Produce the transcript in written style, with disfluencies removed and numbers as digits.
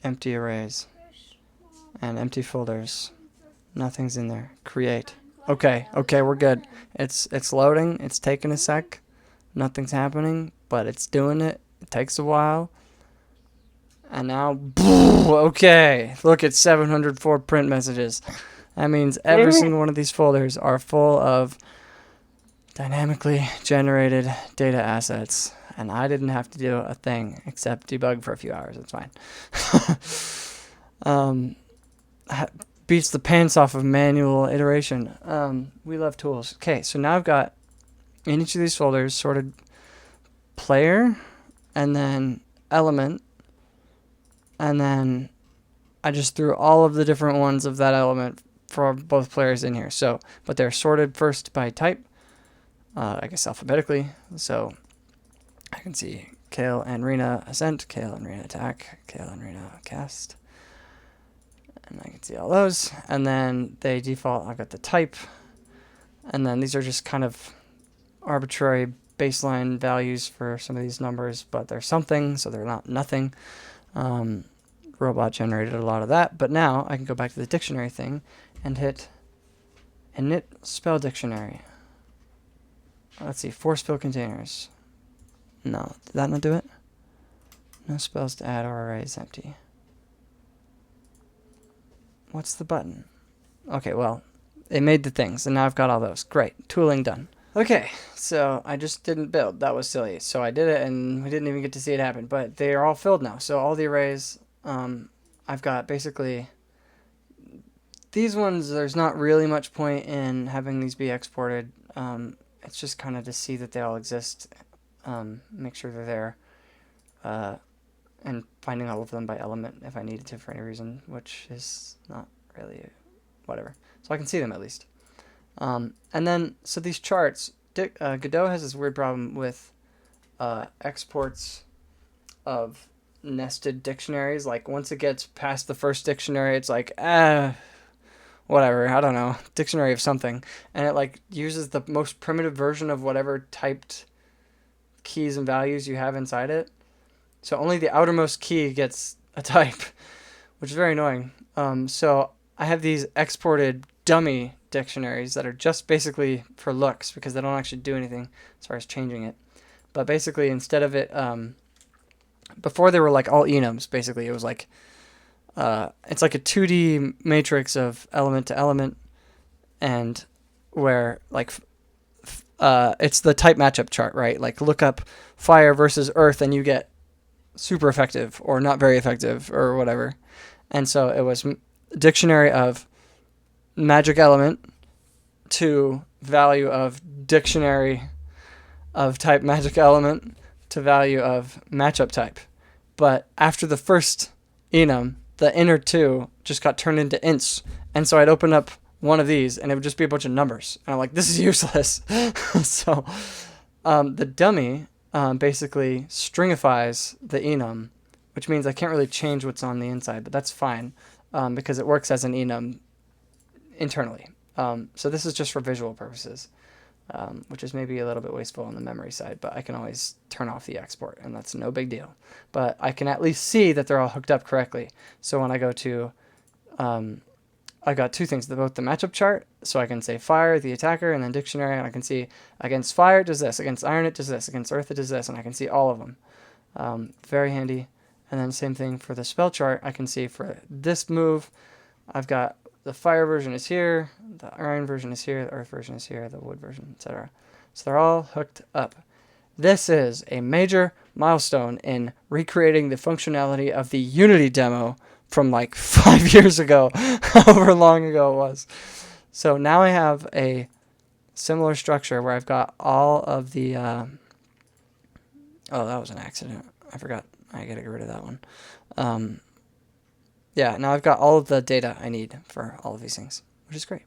empty arrays and empty folders. Nothing's in there. Create. Okay, we're good. It's loading. It's taking a sec. Nothing's happening, but it's doing it. It takes a while. And now, okay, look at 704 print messages. That means every single one of these folders are full of dynamically generated data assets. And I didn't have to do a thing except debug for a few hours. It's fine. Beats the pants off of manual iteration. We love tools. Okay, so now I've got in each of these folders sorted player and then element, and then I just threw all of the different ones of that element for both players in here. So, but they're sorted first by type, I guess alphabetically. So I can see Kale and Rena ascent, Kale and Rena attack, Kale and Rena cast. And I can see all those. And then they default, I've got the type. And then these are just kind of arbitrary baseline values for some of these numbers, but they're something, so they're not nothing. Robot generated a lot of that, but now I can go back to the dictionary thing and hit init spell dictionary. Let's see, force fill containers. No, did that not do it? No spells to add or array is empty. What's the button? Okay, well, it made the things, and now I've got all those. Great, tooling done. Okay, so I just didn't build. That was silly. So I did it, and we didn't even get to see it happen. But they are all filled now. So all the arrays, I've got basically these ones. There's not really much point in having these be exported. It's just kind of to see that they all exist, make sure they're there, and finding all of them by element if I needed to for any reason, which is not really whatever. So I can see them at least. And then, so these charts, Godot has this weird problem with exports of nested dictionaries. Like, once it gets past the first dictionary, it's like, whatever, I don't know, dictionary of something. And it, like, uses the most primitive version of whatever typed keys and values you have inside it. So only the outermost key gets a type, which is very annoying. So I have these exported dummy dictionaries that are just basically for looks because they don't actually do anything as far as changing it. But basically, instead of it, before they were like all enums, basically it was like, it's like a 2D matrix of element to element, and where like, it's the type matchup chart, right? Like look up fire versus earth and you get super effective or not very effective or whatever. And so it was dictionary of magic element to value of dictionary of type magic element to value of matchup type. But after the first enum, the inner two just got turned into ints. And so I'd open up one of these and it would just be a bunch of numbers. And I'm like, this is useless. So the dummy basically stringifies the enum, which means I can't really change what's on the inside, but that's fine because it works as an enum internally. So this is just for visual purposes, which is maybe a little bit wasteful on the memory side, but I can always turn off the export, and that's no big deal. But I can at least see that they're all hooked up correctly. So when I go to, I got two things, both the matchup chart, so I can say fire, the attacker, and then dictionary, and I can see against fire it does this, against iron it does this, against earth it does this, and I can see all of them. Very handy. And then same thing for the spell chart, I can see for this move, I've got the fire version is here, the iron version is here, the earth version is here, the wood version, etc. So they're all hooked up. This is a major milestone in recreating the functionality of the Unity demo from like 5 years ago, however long ago it was. So now I have a similar structure where I've got all of the... oh, that was an accident. I forgot. I gotta get rid of that one. Yeah, now I've got all of the data I need for all of these things, which is great.